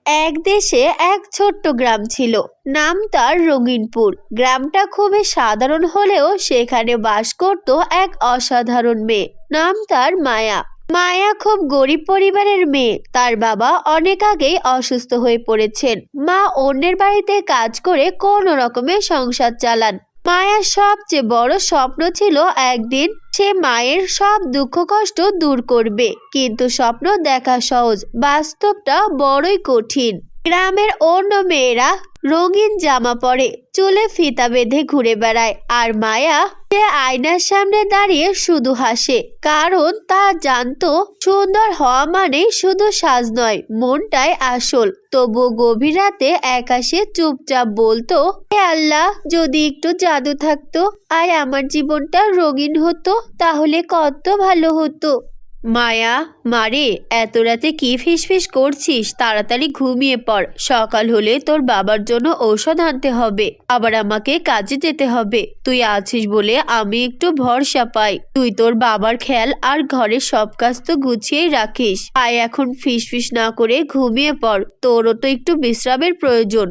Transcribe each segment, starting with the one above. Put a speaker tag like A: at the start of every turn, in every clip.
A: এক দেশে এক ছোট্ট গ্রাম ছিল। নাম তার রঙিনপুর। গ্রামটা খুবই সাধারণ হলেও সেখানে বাস করত এক অসাধারণ মেয়ে। নাম তার মায়া। মায়া খুব গরিব পরিবারের মেয়ে। তার বাবা অনেক আগেই অসুস্থ হয়ে পড়েছেন। মা অন্যের বাড়িতে কাজ করে কোনো রকমে সংসার চালান। মায়ার সবচেয়ে বড় স্বপ্ন ছিল একদিন সে মায়ের সব দুঃখ কষ্ট দূর করবে, কিন্তু স্বপ্ন দেখা সহজ, বাস্তবটা বড়ই কঠিন। গ্রামের অন্য মেয়েরা রঙিন জামা পরে, চুলে ফিতা বেঁধে ঘুরে বেড়ায়, আর মায়া সে আয়নার সামনে দাঁড়িয়ে শুধু হাসে, কারণ তা জানতো সুন্দর হওয়া মানে শুধু সাজ নয়, মনটাই আসল। তবুও গভীর রাতে একা সে চুপচাপ বলতো, হে আল্লাহ, যদি একটু জাদু থাকতো আর আমার জীবনটা রঙিন হতো তাহলে কত ভালো হতো। মায়া, মারে, এত রাতে কি ফিসফিস করছিস? তাড়াতাড়ি ঘুমিয়ে পড়। সকাল হলে তোর বাবার জন্য ঔষধ আনতে হবে, আবার আমাকে কাজে যেতে হবে। তুই আছিস বলে আমি একটু ভরসা পাই। তুই তোর বাবার খেয়াল আর ঘরের সব কাজ তো গুছিয়েই রাখিস। আয় এখন ফিসফিস না করে ঘুমিয়ে পড়, তোরও তো একটু বিশ্রামের প্রয়োজন।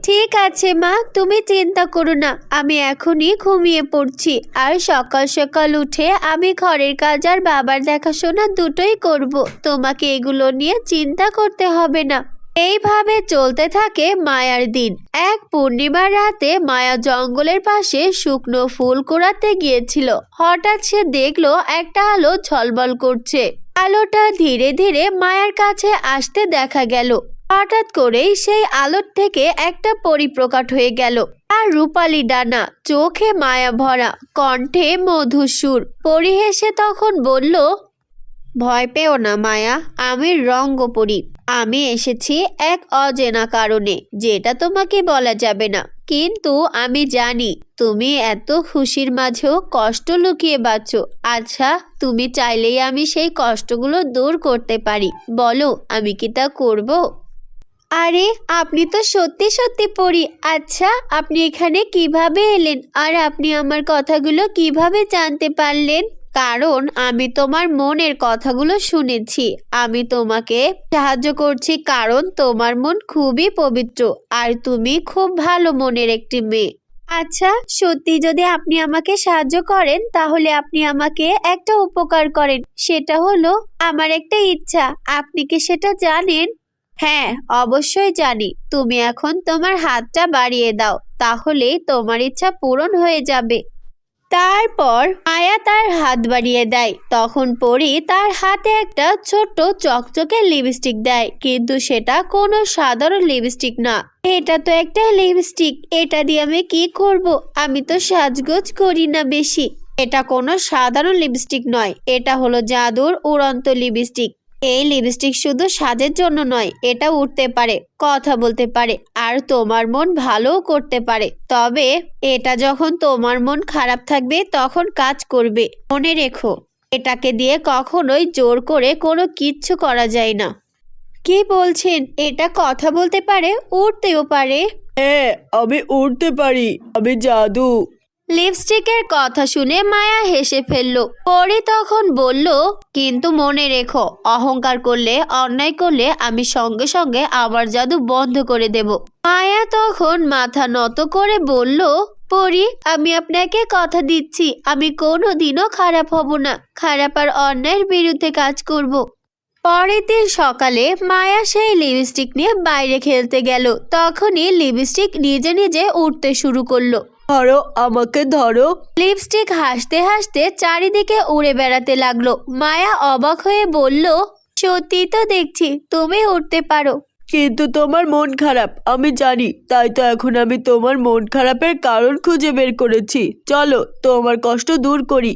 A: ঠিক আছে মা, তুমি চিন্তা করো না, আমি এখনই ঘুমিয়ে পড়ছি। আর সকাল সকাল উঠে আমি ঘরের কাজ আর বাবার দেখাশোনা দুটোই করব। তোমাকে এগুলো নিয়ে চিন্তা করতে হবে না। এইভাবে চলতে থাকে মায়ার দিন। এক পূর্ণিমার রাতে মায়া জঙ্গলের পাশে শুকনো ফুল কুড়াতে গিয়েছিল। হঠাৎ সে দেখলো একটা আলো ঝলমল করছে। আলোটা ধীরে ধীরে মায়ার কাছে আসতে দেখা গেল। হঠাৎ করেই সেই আলোর থেকে একটা পরী প্রকট হয়ে গেল। আর রূপালি ডানা, চোখে মায়া ভরা, কণ্ঠে মধুর সুর। পরী হেসে তখন বলল, ভয় পেও না মায়া, আমি রঙ্গপরী। আমি এসেছি এক অচেনা কারণে, যেটা তোমাকে বলা যাবে না। কিন্তু আমি জানি তুমি এত খুশির মাঝেও কষ্ট লুকিয়ে বাঁচো। আচ্ছা, তুমি চাইলেই আমি সেই কষ্টগুলো দূর করতে পারি। বলো, আমি কি তা করব? আরে, আপনি তো সত্যি সত্যি পড়ি। আচ্ছা, আপনি এখানে কিভাবে এলেন আর আপনি আমার কথাগুলো কিভাবে জানতে পারলেন? কারণ আমি তোমার মনের কথাগুলো শুনেছি। আমি তোমাকে সাহায্য করছি কারণ তোমার মন খুবই পবিত্র আর তুমি খুব ভালো মনের একটি মেয়ে। আচ্ছা, সত্যি যদি আপনি আমাকে সাহায্য করেন তাহলে আপনি আমাকে একটা উপকার করেন। সেটা হলো আমার একটা ইচ্ছা। আপনি কি সেটা জানেন? হ্যাঁ, অবশ্যই জানি। তুমি এখন তোমার হাতটা বাড়িয়ে দাও, তাহলেই তোমার ইচ্ছা পূরণ হয়ে যাবে। তারপর মায়া তার হাত বাড়িয়ে দেয়। তখন পরী তার হাতে একটা ছোট্ট চকচকে লিপস্টিক দেয়, কিন্তু সেটা কোনো সাধারণ লিপস্টিক না। এটা তো একটা লিপস্টিক, এটা দিয়ে আমি কি করব? আমি তো সাজগোজ করি না বেশি। এটা কোনো সাধারণ লিপস্টিক নয়, এটা হলো জাদুর উড়ন্ত লিপস্টিক। এই লিপস্টিক শুধু সাজের জন্য নয়, এটা উঠতে পারে, কথা বলতে পারে, আর তোমার মন ভালোও করতে পারে। তবে এটা যখন তোমার মন খারাপ থাকবে তখন কাজ করবে। মনে রেখো, এটাকে দিয়ে কখনোই জোর করে কোনো কিচ্ছু করা যায় না। কি বলছেন? এটা কথা বলতে পারে, উড়তেও পারে?
B: হ্যাঁ, আমি উড়তে পারি, আমি জাদু।
A: লিপস্টিকের কথা শুনে মায়া হেসে ফেলল। পরি তখন বলল, কিন্তু মনে রেখো, অহংকার করলে, অন্যায় করলে আমি সঙ্গে সঙ্গে আমার জাদু বন্ধ করে দেব। মায়া তখন মাথা নত করে বলল, পরি, আমি আপনাকে কথা দিচ্ছি, আমি কোনোদিনও খারাপ হব না। খারাপ আর অন্যায়ের বিরুদ্ধে কাজ করব। পরের দিন সকালে মায়া সেই লিপস্টিক নিয়ে বাইরে খেলতে গেল। তখনই লিপস্টিক নিজে নিজে উঠতে শুরু করলো।
B: ধরো, আমাকে ধরো।
A: লিপস্টিক হাসতে হাসতে চারিদিকে উড়ে বেড়াতে লাগলো। মায়া অবাক হয়ে বলল, সত্যি তো দেখছি তুমি উড়তে পারো।
B: কিন্তু তোমার মন খারাপ, আমি জানি। তাই তো এখন আমি তোমার মন খারাপের কারণ খুঁজে বের করেছি। চলো, তোমার কষ্ট দূর করি।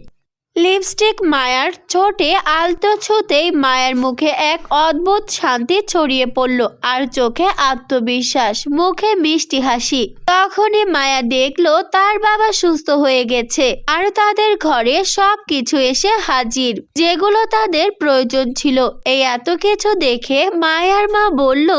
A: লিপস্টিক মায়ার ঠোঁটে আলতো ছুঁতেই মায়ের মুখে এক অদ্ভুত শান্তি ছড়িয়ে পড়ল, আর চোখে আত্মবিশ্বাস, মুখে মিষ্টি হাসি। তখনই মায়া দেখলো তার বাবা সুস্থ হয়ে গেছে, আর তাদের ঘরে সব কিছু এসে হাজির, যেগুলো তাদের প্রয়োজন ছিল। এই এত কিছু দেখে মায়ার মা বলল,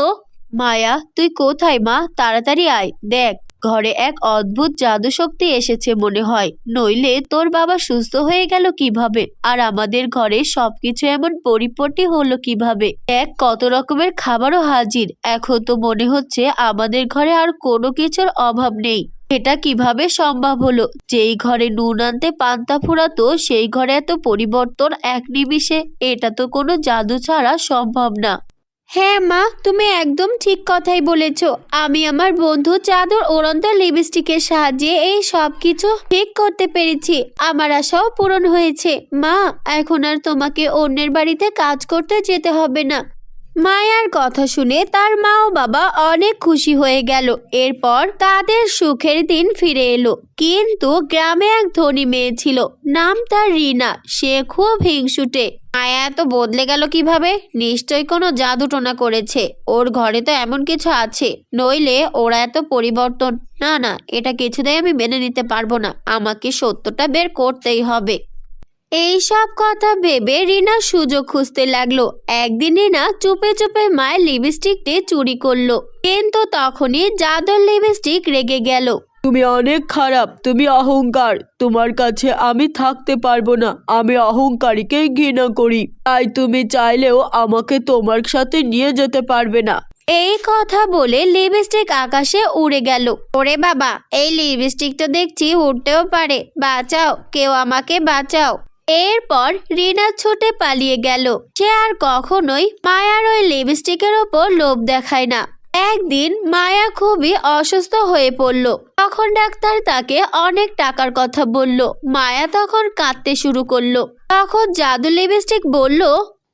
A: মায়া, তুই কোথায় মা? তাড়াতাড়ি আয়, দেখ ঘরে এক অদ্ভুত জাদু শক্তি এসেছে মনে হয়, নইলে তোর বাবা সুস্থ হয়ে গেল কিভাবে, আর আমাদের ঘরে সবকিছু এমন পরিপটি হলো কিভাবে। এক কত রকমের খাবারও হাজির, এখন তো মনে হচ্ছে আমাদের ঘরে আর কোনো কিছুর অভাব নেই। এটা কিভাবে সম্ভব হলো? যেই ঘরে নুন আনতে পান্তা ফুরাতো সেই ঘরে এত পরিবর্তন এক নিমিষে? এটা তো কোনো জাদু ছাড়া সম্ভব না। হ্যাঁ মা, তুমি একদম ঠিক কথাই বলেছ। আমি আমার বন্ধু চাদর ওড়ন্ত লিপস্টিকের সাহায্যে এই সব কিছু ঠিক করতে পেরেছি। আমার আশাও পূরণ হয়েছে। মা, এখন আর তোমাকে অন্যের বাড়িতে কাজ করতে যেতে হবে না। মায়ার কথা শুনে তার মা ও বাবা অনেক খুশি হয়ে গেল। এরপর তাদের সুখের দিন ফিরে এলো। কিন্তু গ্রামে এক ধনী মেয়ে ছিল, নাম তার রিনা। সে খুব হিংসুটে। মায়া এত বদলে গেল কিভাবে? নিশ্চয়ই কোনো জাদু টোনা করেছে। ওর ঘরে তো এমন কিছু আছে, নইলে ওরা এত পরিবর্তন। না না, এটা কিছুতেই আমি মেনে নিতে পারবো না। আমাকে সত্যটা বের করতেই হবে। এই সব কথা ভেবে রিনা সুযোগ খুঁজতে লাগলো। একদিন রিনা চুপে চুপে মায়ের লিপস্টিকটি চুরি করলো, কিন্তু তখনই জাদুর লিপস্টিক রেগে গেল।
B: তুমি অনেক খারাপ, তুমি অহংকার। তোমার কাছে আমি থাকতে পারবো না। আমি অহংকারীকে ঘৃণা করি, তাই তুমি চাইলেও আমাকে তোমার সাথে নিয়ে যেতে পারবে না।
A: এই কথা বলে লিপস্টিক আকাশে উড়ে গেল। ওরে বাবা, এই লিপস্টিকটা দেখছি উড়তেও পারে। বাঁচাও, কেউ আমাকে বাঁচাও। এরপর রিনা ছুটে পালিয়ে গেল। সে আর কখনোই মায়ার ওই লিপস্টিকের ওপর লোভ দেখায় না। একদিন মায়া খুবই অসুস্থ হয়ে পড়ল। তখন ডাক্তার তাকে অনেক টাকার কথা বলল। মায়া তখন কাঁদতে শুরু করলো। তখন জাদু লিপস্টিক বলল,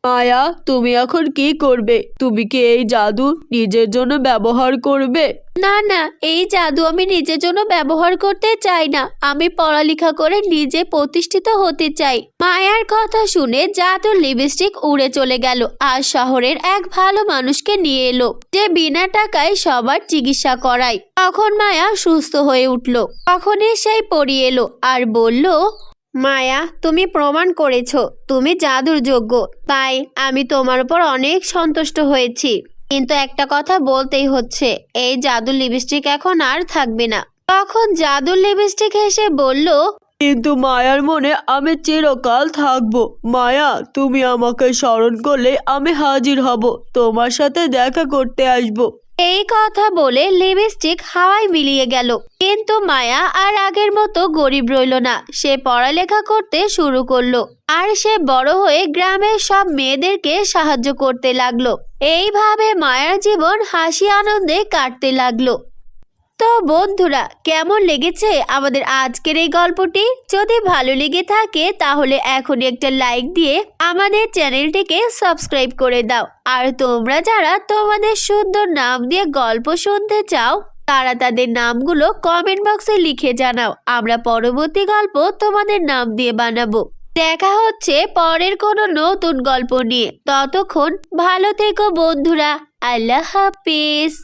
B: মায়া, তুমি এখন কি করবে? তুমি কি এই জাদু নিজের জন্য ব্যবহার করবে?
A: না না, এই জাদু আমি নিজের জন্য ব্যবহার করতে চাই না। আমি পড়ালেখা করে নিজে প্রতিষ্ঠিত হতে চাই। মায়ার কথা শুনে জাদুর লিপস্টিক উড়ে চলে গেল আর শহরের এক ভালো মানুষকে নিয়ে এলো, যে বিনা টাকায় সবার চিকিৎসা করায়। তখন মায়া সুস্থ হয়ে উঠল। তখনই সেই পরী এলো আর বলল, মায়া, তুমি প্রমাণ করেছো তুমি জাদুর যোগ্য, তাই আমি তোমার উপর অনেক সন্তুষ্ট হয়েছি। কিন্তু একটা কথা বলতেই হচ্ছে, এই জাদুর লিপস্টিক এখন আর থাকবে না। তখন জাদুর লিপস্টিক হেসে বলল,
B: কিন্তু মায়ার মনে আমি চিরকাল থাকবো। মায়া, তুমি আমাকে স্মরণ করলে আমি হাজির হব, তোমার সাথে দেখা করতে আসবো।
A: এই কথা বলে লিপস্টিক হাওয়ায় মিলিয়ে গেল। কিন্তু মায়া আর আগের মতো গরিব রইল না। সে পড়ালেখা করতে শুরু করলো, আর সে বড় হয়ে গ্রামের সব মেয়েদেরকে সাহায্য করতে লাগলো। এইভাবে মায়ার জীবন হাসি আনন্দে কাটতে লাগলো। তো বন্ধুরা, কেমন লেগেছে আমাদের আজকের এই গল্পটি? যদি ভালো লেগে থাকে তাহলে এখনই একটা লাইক দিয়ে আমাদের চ্যানেলটিকে সাবস্ক্রাইব করে দাও। আর তোমরা যারা তোমাদের সুন্দর নাম দিয়ে গল্প শুনতে চাও, তারা তাদের নামগুলো কমেন্ট বক্সে লিখে জানাও। আমরা পরবর্তী গল্প তোমাদের নাম দিয়ে বানাবো। দেখা হচ্ছে পরের কোনো নতুন গল্প নিয়ে। ততক্ষণ ভালো থেকো বন্ধুরা। আল্লাহ হাফেজ।